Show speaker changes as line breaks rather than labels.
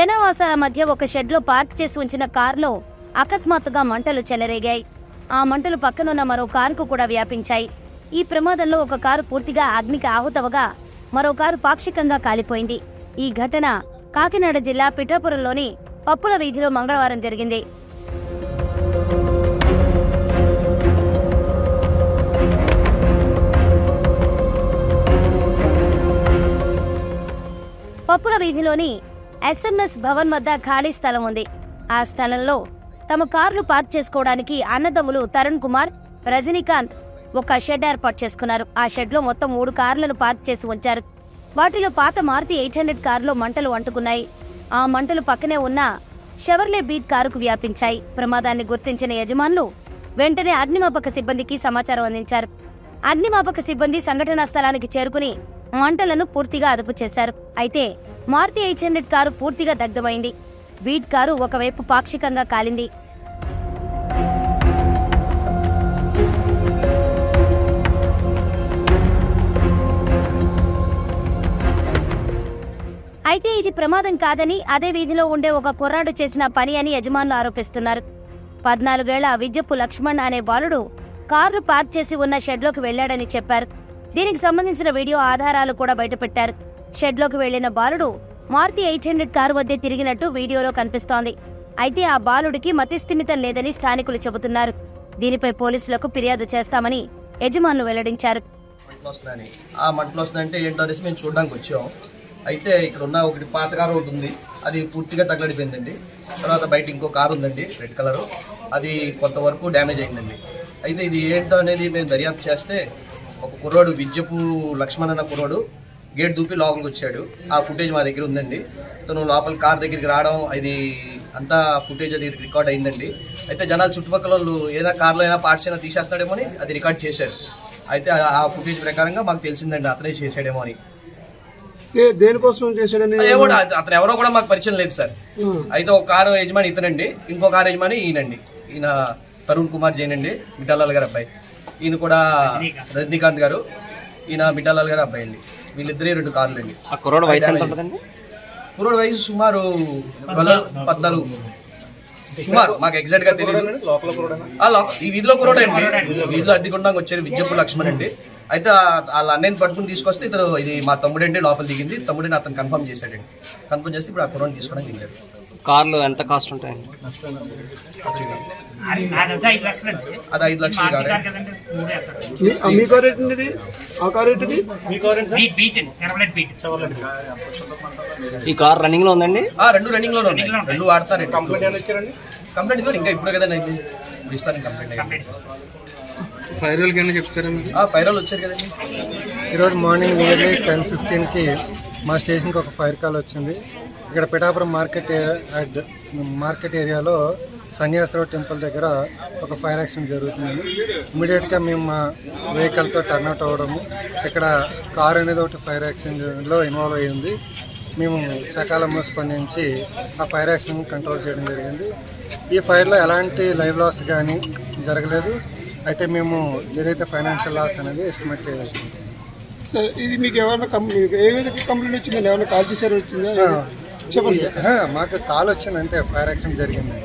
జనవాసాల మధ్య ఒక షెడ్ లో పార్క్ చేసి ఉంచిన కారులో అకస్మాత్తుగా మంటలు చెలరేగాయి. ఆ మంటలు పక్కనున్న మరో కారుకు కూడా వ్యాపించాయి. ఈ ప్రమాదంలో ఒక కారు పూర్తిగా అగ్నికి ఆహుతవగా మరో కారు పాక్షికంగా కాలిపోయింది. ఈ ఘటన కాకినాడ జిల్లా పిఠాపురంలోని పప్పుల వీధిలో మంగళవారం జరిగింది. పప్పుల వీధిలోని SMS భవన్ వద్ద ఖాళీ స్థలం ఉంది. ఆ స్థలంలో తమ కార్లు పార్క్ చేసుకోవడానికి అన్నదమ్ములు తరుణ్ కుమార్, రజనీకాంత్ ఒక షెడ్ ఏర్పాటు చేసుకున్నారు. ఆ షెడ్ లో మొత్తం 3 కార్లను పార్క్ చేసి ఉంచారు. వాటిలో పాత మారుతి 800 కారులో మంటలు అంటుకున్నాయి. ఆ మంటలు పక్కనే ఉన్న షెవర్లే బీట్ కారుకు వ్యాపించాయి. ప్రమాదాన్ని గుర్తించిన యజమానులు వెంటనే అగ్నిమాపక సిబ్బందికి సమాచారం అందించారు. అగ్నిమాపక సిబ్బంది సంఘటనా స్థలానికి చేరుకుని మంటలను పూర్తిగా అదుపు చేశారు. అయితే మారుతి 800 కారు పూర్తిగా దగ్ధమైంది. బీట్ కారు ఒకవైపు పాక్షికంగా కాలింది. అయితే ఇది ప్రమాదం కాదని, అదే వీధిలో ఉండే ఒక కుర్రాడు చేసిన పని అని యజమానులు ఆరోపిస్తున్నారు. 14 ఏళ్ల విజ్జప్పు లక్ష్మణ్ అనే బాలుడు కారు పార్క్ చేసి ఉన్న షెడ్లోకి వెళ్లాడని చెప్పారు. దీనికి సంబంధించిన వీడియో ఆధారాలు కూడా బయటపెట్టారు. షెడ్లోకి వెళ్లిన బాలుడు మారుతి 800 కారు వద్దే తిరిగినట్టు వీడియోలో కనిపిస్తోంది. అయితే ఆ బాలుడికి మతిస్థిమితం లేదని స్థానికులు చెబుతున్నారు. దీనిపై పోలీసులకు ఫిర్యాదు చేస్తామని యజమానులు వెల్లడించారు.
ఆ మంటలు వస్తున్నాయంటే ఏంటో అనేసి మేము చూడడానికి వచ్చాం. అయితే ఇక్కడ ఉన్న ఒకటి పాత కారు ఒకటి ఉంది, అది పూర్తిగా తగలడిపోయిందండి. తర్వాత బయట ఇంకో కారు ఉందండి, రెడ్ కలర్, అది కొంతవరకు డ్యామేజ్ అయిందండి. అయితే ఇది ఏంటో అనేది మేము దర్యాప్తు చేస్తే ఒక కుర్రాడు విజ్జపు లక్ష్మణ్ అన్న కుర్రాడు గేట్ దూపి లోపలికి వచ్చాడు. ఆ ఫుటేజ్ మా దగ్గర ఉందండి. తను లోపల కార్ దగ్గరికి రావడం, అది అంతా ఫుటేజ్ అది రికార్డ్ అయిందండి. అయితే జనాలు చుట్టుపక్కల వాళ్ళు ఏదైనా కార్లో అయినా పార్ట్స్ అయినా తీసేస్తాడేమో అని అది రికార్డ్ చేశారు. అయితే ఆ ఫుటేజ్ ప్రకారంగా మాకు తెలిసిందండి అతనే చేశాడేమో అని.
దేనికోసం చేశాడని
ఏమో అతను ఎవరో కూడా మాకు పరిచయం లేదు సార్. అయితే ఒక కారు యజమాని ఇతనండి, ఇంకో కారు యజమాని ఈయనండి. ఈయన తరుణ్ కుమార్ జైన్ అండి, మిఠాలాల్ గారు అబ్బాయి. ఈయన కూడా రజనీకాంత్ గారు, ఈయన మిఠాలాల్ గారు అబ్బాయి అండి. వీళ్ళిద్దరే 2 కార్లు అండి.
కుర్రోడు వయసు ఎంత ఉంటుందండి?
కుర్రోడు వయసు సుమారు 14 సుమారు, మాకు ఎగ్జాక్ట్ గా తెలియదు. ఈ వీధిలో కుర్రోడు అండి, వీధిలో అద్దెకుండా వచ్చారు విజ్జప్పు లక్ష్మణ్ అండి. అయితే వాళ్ళ అన్నయ్యని పట్టుకుని తీసుకొస్తే ఇతను ఇది మా తమ్ముడండి లోపల దిగింది. తమ్ముడిని అతను కన్ఫర్మ్ చేశాడండి. కన్ఫర్మ్ చేస్తే ఇప్పుడు ఆ కుర్రోని తీసుకోవడం దిగాడు.
కార్లు ఎంత కాస్ట్ ఉంటాయండి?
అది 5 లక్షలు కాదు.
ఈ కార్ రన్నింగ్ లో ఉందండి?
2 రన్నింగ్ లోనే ఉన్నాయి, 2 వాడతారండి. కంప్లైంట్ ఇవ్వాలి ఇంకా ఇప్పుడు కదండి అయితే ఇస్తాను కంప్లైంట్.
ఫైర్ రోల్ కింద చెప్తారా?
ఫైర్ రోల్ వచ్చారు కదండి.
ఈరోజు మార్నింగ్ నియర్లీ 10:15కి మా స్టేషన్కి ఒక ఫైర్ కాల్ వచ్చింది. ఇక్కడ పిఠాపురం మార్కెట్ ఏరియాలో సన్యాసరావు టెంపుల్ దగ్గర ఒక ఫైర్ యాక్సిడెంట్ జరుగుతుంది. ఇమీడియట్గా మేము మా వెహికల్తో టర్న్అవుట్ అవ్వడము, ఇక్కడ కార్ అనేది ఒకటి ఫైర్ యాక్సిడెంట్లో ఇన్వాల్వ్ అయ్యింది. మేము సకాలంలో స్పందించి ఆ ఫైర్ యాక్సిడెంట్ కంట్రోల్ చేయడం జరిగింది. ఈ ఫైర్లో ఎలాంటి లైవ్ లాస్ కానీ జరగలేదు. అయితే మేము ఏదైతే ఫైనాన్షియల్ లాస్ అనేది ఎస్టిమేట్ చేయాల్సి ఉంటుంది.
సార్ ఇది మీకు ఎవరైనా కంప్లైంట్ వచ్చిందండి? ఎవరైనా కాల్ చేశారు వచ్చిందా?
చెప్పండి. మాకు కాల్ వచ్చిందంటే ఫైర్ యాక్సిడెంట్ జరిగింది.